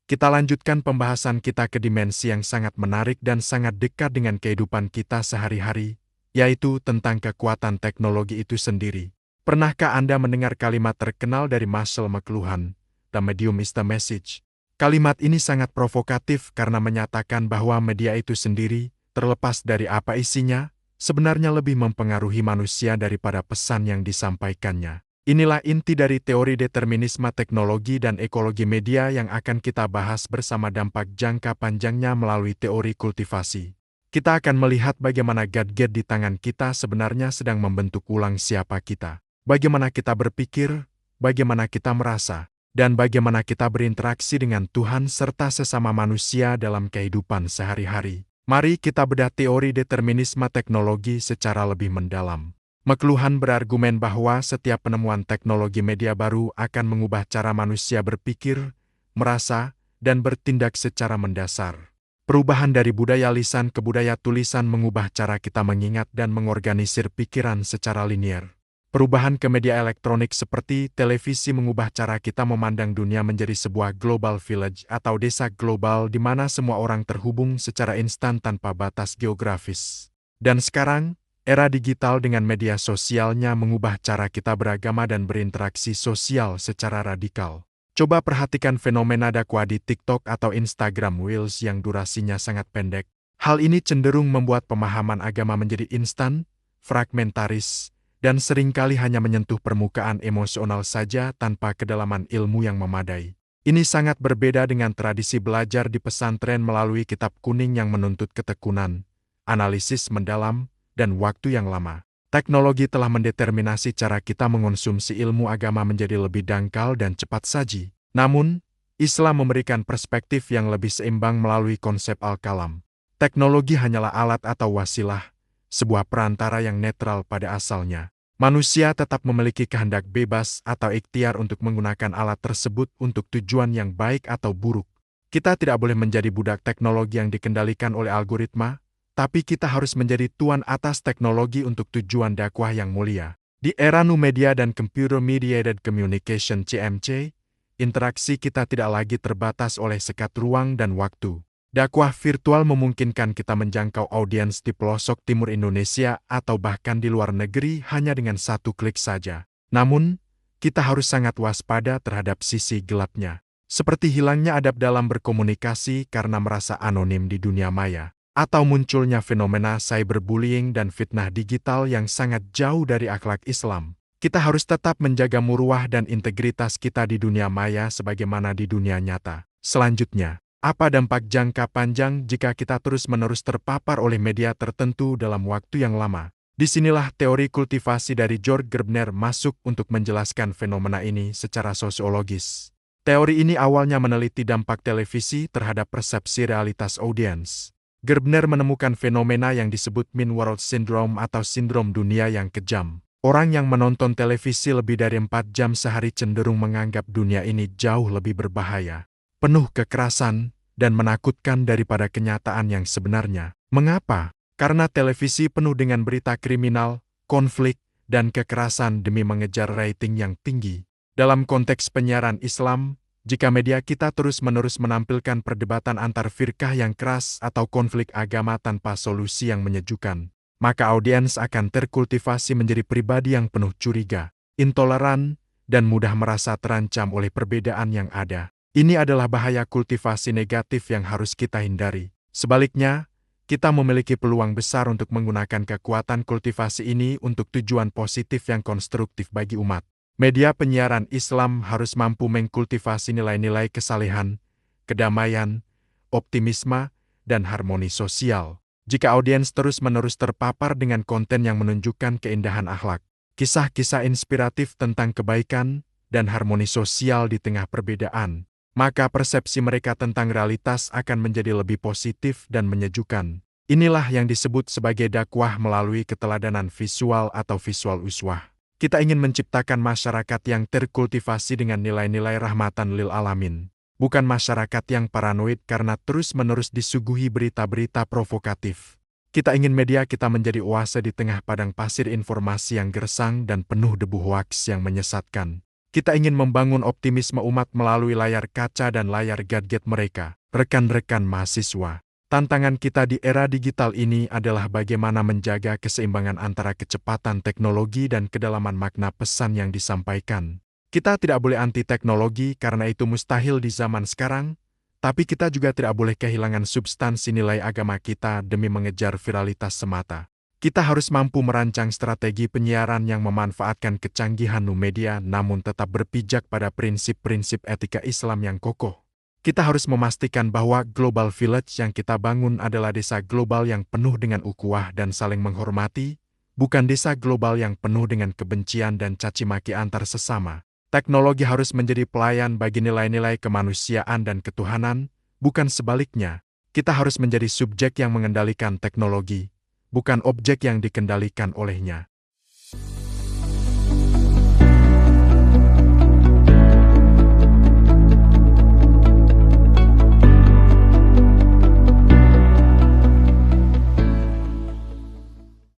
Kita lanjutkan pembahasan kita ke dimensi yang sangat menarik dan sangat dekat dengan kehidupan kita sehari-hari, yaitu tentang kekuatan teknologi itu sendiri. Pernahkah Anda mendengar kalimat terkenal dari Marshall McLuhan, "The medium is the message"? Kalimat ini sangat provokatif karena menyatakan bahwa media itu sendiri, terlepas dari apa isinya, sebenarnya lebih mempengaruhi manusia daripada pesan yang disampaikannya. Inilah inti dari teori determinisme teknologi dan ekologi media yang akan kita bahas bersama dampak jangka panjangnya melalui teori kultivasi. Kita akan melihat bagaimana gadget di tangan kita sebenarnya sedang membentuk ulang siapa kita, bagaimana kita berpikir, bagaimana kita merasa, dan bagaimana kita berinteraksi dengan Tuhan serta sesama manusia dalam kehidupan sehari-hari. Mari kita bedah teori determinisme teknologi secara lebih mendalam. McLuhan berargumen bahwa setiap penemuan teknologi media baru akan mengubah cara manusia berpikir, merasa, dan bertindak secara mendasar. Perubahan dari budaya lisan ke budaya tulisan mengubah cara kita mengingat dan mengorganisir pikiran secara linier. Perubahan ke media elektronik seperti televisi mengubah cara kita memandang dunia menjadi sebuah global village atau desa global di mana semua orang terhubung secara instan tanpa batas geografis. Dan sekarang, era digital dengan media sosialnya mengubah cara kita beragama dan berinteraksi sosial secara radikal. Coba perhatikan fenomena dakwah di TikTok atau Instagram Reels yang durasinya sangat pendek. Hal ini cenderung membuat pemahaman agama menjadi instan, fragmentaris, dan seringkali hanya menyentuh permukaan emosional saja tanpa kedalaman ilmu yang memadai. Ini sangat berbeda dengan tradisi belajar di pesantren melalui kitab kuning yang menuntut ketekunan, analisis mendalam, dan waktu yang lama. Teknologi telah mendeterminasi cara kita mengonsumsi ilmu agama menjadi lebih dangkal dan cepat saji. Namun, Islam memberikan perspektif yang lebih seimbang melalui konsep al-kalam. Teknologi hanyalah alat atau wasilah, sebuah perantara yang netral pada asalnya. Manusia tetap memiliki kehendak bebas atau ikhtiar untuk menggunakan alat tersebut untuk tujuan yang baik atau buruk. Kita tidak boleh menjadi budak teknologi yang dikendalikan oleh algoritma, tapi kita harus menjadi tuan atas teknologi untuk tujuan dakwah yang mulia. Di era new media dan computer mediated communication (CMC), interaksi kita tidak lagi terbatas oleh sekat ruang dan waktu. Dakwah virtual memungkinkan kita menjangkau audiens di pelosok timur Indonesia atau bahkan di luar negeri hanya dengan satu klik saja. Namun, kita harus sangat waspada terhadap sisi gelapnya. Seperti hilangnya adab dalam berkomunikasi karena merasa anonim di dunia maya, atau munculnya fenomena cyberbullying dan fitnah digital yang sangat jauh dari akhlak Islam. Kita harus tetap menjaga muruah dan integritas kita di dunia maya sebagaimana di dunia nyata. Selanjutnya, apa dampak jangka panjang jika kita terus-menerus terpapar oleh media tertentu dalam waktu yang lama? Disinilah teori kultivasi dari George Gerbner masuk untuk menjelaskan fenomena ini secara sosiologis. Teori ini awalnya meneliti dampak televisi terhadap persepsi realitas audiens. Gerbner menemukan fenomena yang disebut mean world syndrome atau sindrom dunia yang kejam. Orang yang menonton televisi lebih dari 4 jam sehari cenderung menganggap dunia ini jauh lebih berbahaya, penuh kekerasan, dan menakutkan daripada kenyataan yang sebenarnya. Mengapa? Karena televisi penuh dengan berita kriminal, konflik, dan kekerasan demi mengejar rating yang tinggi. Dalam konteks penyiaran Islam, jika media kita terus-menerus menampilkan perdebatan antar firqah yang keras atau konflik agama tanpa solusi yang menyejukkan, maka audiens akan terkultivasi menjadi pribadi yang penuh curiga, intoleran, dan mudah merasa terancam oleh perbedaan yang ada. Ini adalah bahaya kultivasi negatif yang harus kita hindari. Sebaliknya, kita memiliki peluang besar untuk menggunakan kekuatan kultivasi ini untuk tujuan positif yang konstruktif bagi umat. Media penyiaran Islam harus mampu mengkultivasi nilai-nilai kesalehan, kedamaian, optimisme, dan harmoni sosial. Jika audiens terus-menerus terpapar dengan konten yang menunjukkan keindahan akhlak, kisah-kisah inspiratif tentang kebaikan, dan harmoni sosial di tengah perbedaan, maka persepsi mereka tentang realitas akan menjadi lebih positif dan menyejukkan. Inilah yang disebut sebagai dakwah melalui keteladanan visual atau visual uswah. Kita ingin menciptakan masyarakat yang terkultivasi dengan nilai-nilai rahmatan lil alamin, bukan masyarakat yang paranoid karena terus-menerus disuguhi berita-berita provokatif. Kita ingin media kita menjadi oase di tengah padang pasir informasi yang gersang dan penuh debu hoaks yang menyesatkan. Kita ingin membangun optimisme umat melalui layar kaca dan layar gadget mereka. Rekan-rekan mahasiswa, tantangan kita di era digital ini adalah bagaimana menjaga keseimbangan antara kecepatan teknologi dan kedalaman makna pesan yang disampaikan. Kita tidak boleh anti teknologi karena itu mustahil di zaman sekarang, tapi kita juga tidak boleh kehilangan substansi nilai agama kita demi mengejar viralitas semata. Kita harus mampu merancang strategi penyiaran yang memanfaatkan kecanggihan media namun tetap berpijak pada prinsip-prinsip etika Islam yang kokoh. Kita harus memastikan bahwa Global Village yang kita bangun adalah desa global yang penuh dengan ukhuwah dan saling menghormati, bukan desa global yang penuh dengan kebencian dan caci maki antar sesama. Teknologi harus menjadi pelayan bagi nilai-nilai kemanusiaan dan ketuhanan, bukan sebaliknya. Kita harus menjadi subjek yang mengendalikan teknologi, bukan objek yang dikendalikan olehnya.